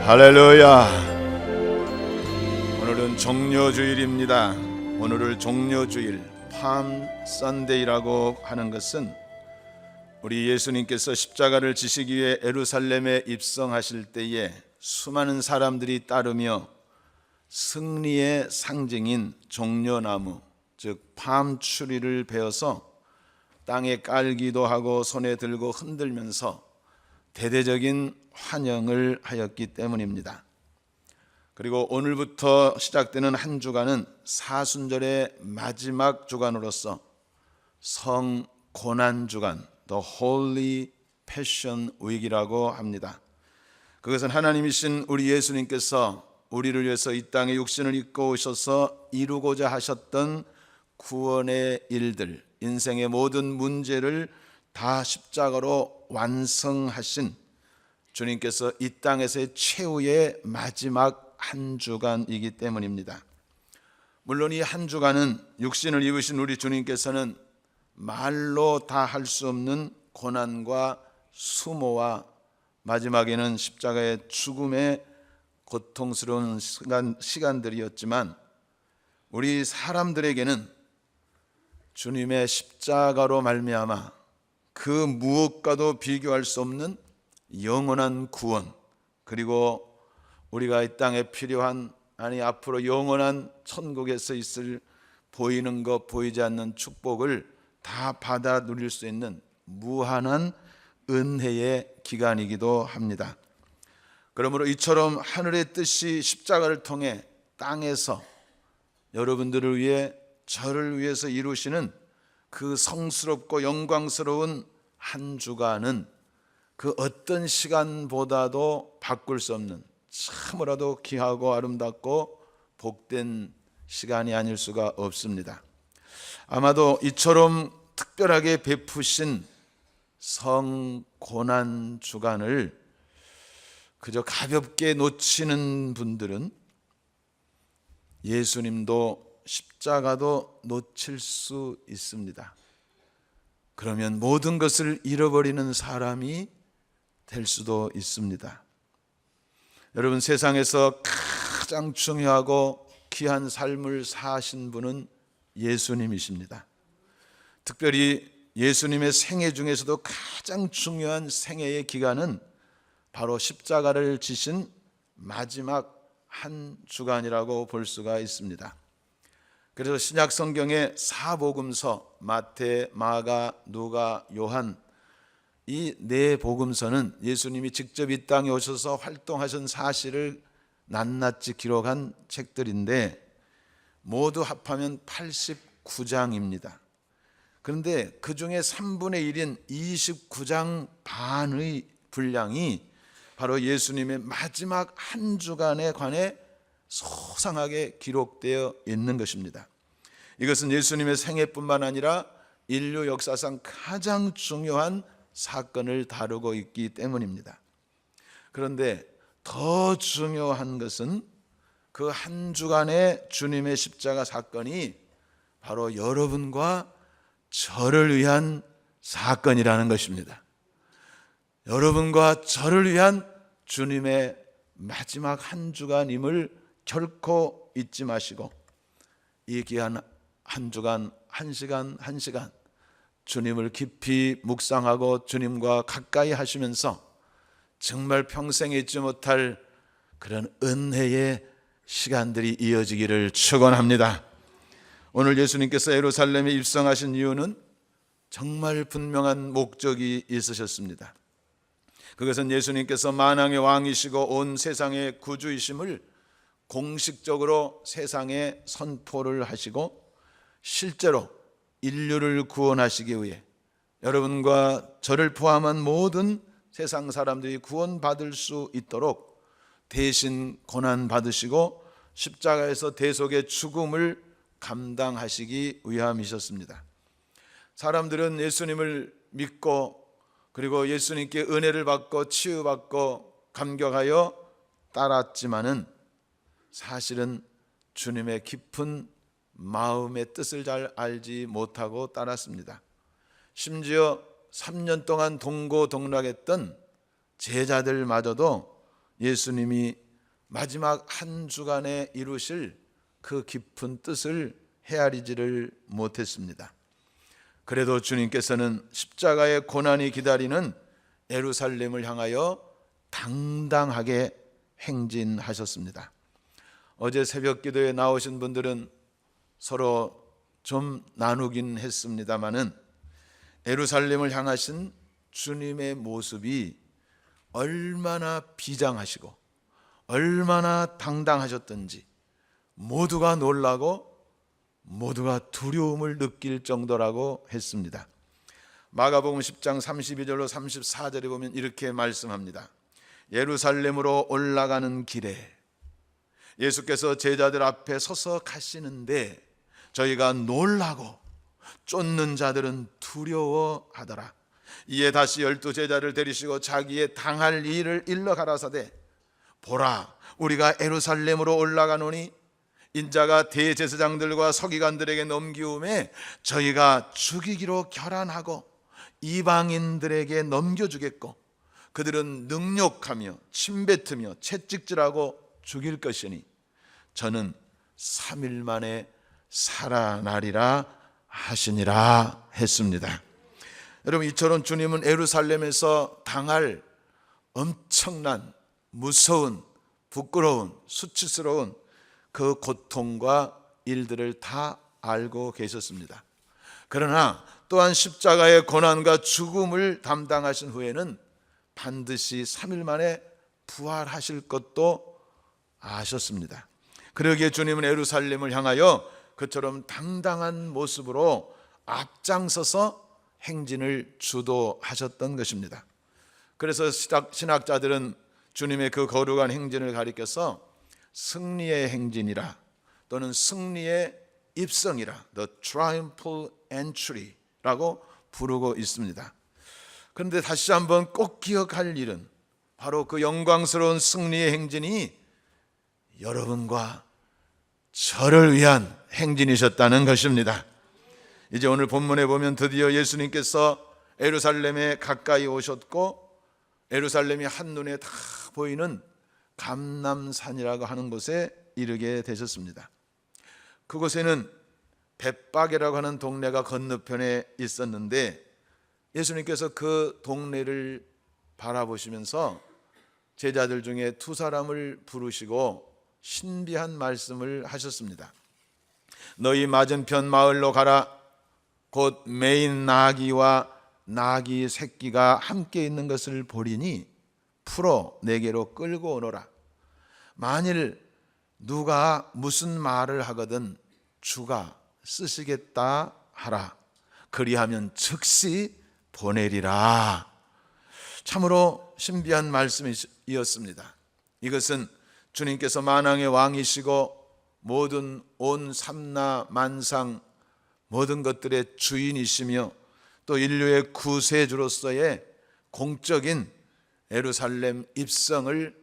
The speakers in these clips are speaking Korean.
할렐루야. 오늘은 종려주일입니다. 오늘을 종려주일, 팜 선데이라고 하는 것은 우리 예수님께서 십자가를 지시기 위해 예루살렘에 입성하실 때에 수많은 사람들이 따르며 승리의 상징인 종려나무, 즉 팜추리를 베어서 땅에 깔기도 하고 손에 들고 흔들면서 대대적인 환영을 하였기 때문입니다. 그리고 오늘부터 시작되는 한 주간은 사순절의 마지막 주간으로서 성고난주간, The Holy Passion Week이라고 합니다. 그것은 하나님이신 우리 예수님께서 우리를 위해서 이 땅에 육신을 입고 오셔서 이루고자 하셨던 구원의 일들, 인생의 모든 문제를 다 십자가로 완성하신 주님께서 이 땅에서의 최후의 마지막 한 주간이기 때문입니다. 물론 이 한 주간은 육신을 입으신 우리 주님께서는 말로 다 할 수 없는 고난과 수모와 마지막에는 십자가의 죽음의 고통스러운 시간들이었지만 우리 사람들에게는 주님의 십자가로 말미암아 그 무엇과도 비교할 수 없는 영원한 구원, 그리고 우리가 이 땅에 필요한, 앞으로 영원한 천국에서 있을 보이는 것 보이지 않는 축복을 다 받아 누릴 수 있는 무한한 은혜의 기간이기도 합니다. 그러므로 이처럼 하늘의 뜻이 십자가를 통해 땅에서 여러분들을 위해, 저를 위해서 이루시는 그 성스럽고 영광스러운 한 주간은 그 어떤 시간보다도 바꿀 수 없는 참으로도 귀하고 아름답고 복된 시간이 아닐 수가 없습니다. 아마도 이처럼 특별하게 베푸신 성고난 주간을 그저 가볍게 놓치는 분들은 예수님도 십자가도 놓칠 수 있습니다. 그러면 모든 것을 잃어버리는 사람이 될 수도 있습니다. 여러분, 세상에서 가장 중요하고 귀한 삶을 사신 분은 예수님이십니다. 특별히 예수님의 생애 중에서도 가장 중요한 생애의 기간은 바로 십자가를 지신 마지막 한 주간이라고 볼 수가 있습니다. 그래서 신약 성경의 사복음서 마태, 마가, 누가, 요한, 이 네 복음서는 예수님이 직접 이 땅에 오셔서 활동하신 사실을 낱낱이 기록한 책들인데 모두 합하면 89장입니다. 그런데 그 중에 3분의 1인 29장 반의 분량이 바로 예수님의 마지막 한 주간에 관해 소상하게 기록되어 있는 것입니다. 이것은 예수님의 생애뿐만 아니라 인류 역사상 가장 중요한 사건을 다루고 있기 때문입니다. 그런데 더 중요한 것은 그 한 주간의 주님의 십자가 사건이 바로 여러분과 저를 위한 사건이라는 것입니다. 여러분과 저를 위한 주님의 마지막 한 주간임을 결코 잊지 마시고 이 귀한 한 주간, 한 시간 한 시간 주님을 깊이 묵상하고 주님과 가까이 하시면서 정말 평생에 잊지 못할 그런 은혜의 시간들이 이어지기를 축원합니다. 오늘 예수님께서 예루살렘에 입성하신 이유는 정말 분명한 목적이 있으셨습니다. 그것은 예수님께서 만왕의 왕이시고 온 세상의 구주이심을 공식적으로 세상에 선포를 하시고 실제로 인류를 구원하시기 위해 여러분과 저를 포함한 모든 세상 사람들이 구원받을 수 있도록 대신 고난받으시고 십자가에서 대속의 죽음을 감당하시기 위함이셨습니다. 사람들은 예수님을 믿고 그리고 예수님께 은혜를 받고 치유받고 감격하여 따랐지만은 사실은 주님의 깊은 마음의 뜻을 잘 알지 못하고 따랐습니다. 심지어 3년 동안 동고동락했던 제자들마저도 예수님이 마지막 한 주간에 이루실 그 깊은 뜻을 헤아리지를 못했습니다. 그래도 주님께서는 십자가의 고난이 기다리는 예루살렘을 향하여 당당하게 행진하셨습니다. 어제 새벽 기도에 나오신 분들은 서로 좀 나누긴 했습니다마는 예루살렘을 향하신 주님의 모습이 얼마나 비장하시고 얼마나 당당하셨던지 모두가 놀라고 모두가 두려움을 느낄 정도라고 했습니다. 마가복음 10장 32절로 34절에 보면 이렇게 말씀합니다. 예루살렘으로 올라가는 길에 예수께서 제자들 앞에 서서 가시는데 저희가 놀라고 쫓는 자들은 두려워하더라. 이에 다시 12 제자를 데리시고 자기의 당할 일을 일러 가라사대 보라 우리가 예루살렘으로 올라가노니 인자가 대제사장들과 서기관들에게 넘기움에 저희가 죽이기로 결안하고 이방인들에게 넘겨주겠고 그들은 능욕하며 침뱉으며 채찍질하고 죽일 것이니 저는 3일 만에 살아나리라 하시니라 했습니다. 여러분, 이처럼 주님은 예루살렘에서 당할 엄청난 무서운 부끄러운 수치스러운 그 고통과 일들을 다 알고 계셨습니다. 그러나 또한 십자가의 고난과 죽음을 담당하신 후에는 반드시 3일 만에 부활하실 것도 아셨습니다. 그러기에 주님은 예루살렘을 향하여 그처럼 당당한 모습으로 앞장서서 행진을 주도하셨던 것입니다. 그래서 신학자들은 주님의 그 거룩한 행진을 가리켜서 승리의 행진이라 또는 승리의 입성이라 The Triumphal Entry라고 부르고 있습니다. 그런데 다시 한번 꼭 기억할 일은 바로 그 영광스러운 승리의 행진이 여러분과 저를 위한 행진이셨다는 것입니다. 이제 오늘 본문에 보면 드디어 예수님께서 예루살렘에 가까이 오셨고 예루살렘이 한눈에 다 보이는 감람산이라고 하는 곳에 이르게 되셨습니다. 그곳에는 벳박이라고 하는 동네가 건너편에 있었는데 예수님께서 그 동네를 바라보시면서 제자들 중에 2사람을 부르시고 신비한 말씀을 하셨습니다. 너희 맞은편 마을로 가라. 곧 매인 나귀와 나귀 새끼가 함께 있는 것을 보리니 풀어 내게로 끌고 오너라. 만일 누가 무슨 말을 하거든 주가 쓰시겠다 하라. 그리하면 즉시 보내리라. 참으로 신비한 말씀이었습니다. 이것은 주님께서 만왕의 왕이시고 모든 온 삼나 만상 모든 것들의 주인이시며 또 인류의 구세주로서의 공적인 예루살렘 입성을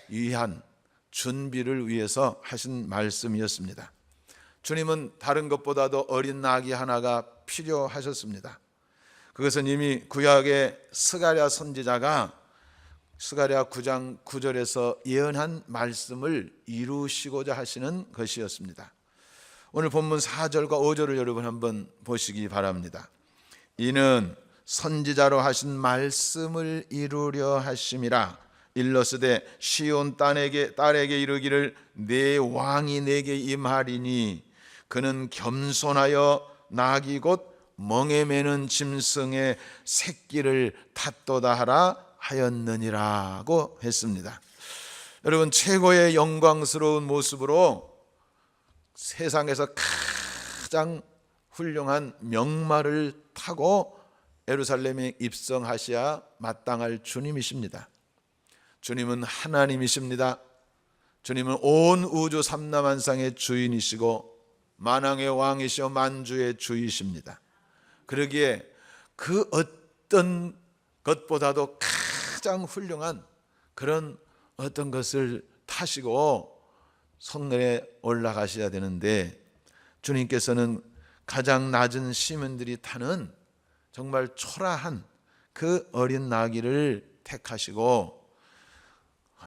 위한 준비를 위해서 하신 말씀이었습니다. 주님은 다른 것보다도 어린 나귀 하나가 필요하셨습니다. 그것은 이미 구약의 스가랴 선지자가 스가랴 9장 9절에서 예언한 말씀을 이루시고자 하시는 것이었습니다. 오늘 본문 4절과 5절을 여러분 한번 보시기 바랍니다. 이는 선지자로 하신 말씀을 이루려 하심이라. 일러스되 시온 딸에게 이르기를 내 왕이 내게 임하리니 그는 겸손하여 나귀 곧 멍에 매는 짐승의 새끼를 탓도다 하라 하였느니라고 했습니다. 여러분, 최고의 영광스러운 모습으로 세상에서 가장 훌륭한 명마를 타고 예루살렘에 입성하셔야 마땅할 주님이십니다. 주님은 하나님이십니다. 주님은 온 우주 삼라만상의 주인이시고 만왕의 왕이시오 만주의 주이십니다. 그러기에 그 어떤 것보다도 가장 훌륭한 그런 어떤 것을 타시고 성전에 올라가셔야 되는데 주님께서는 가장 낮은 시민들이 타는 정말 초라한 그 어린 나귀를 택하시고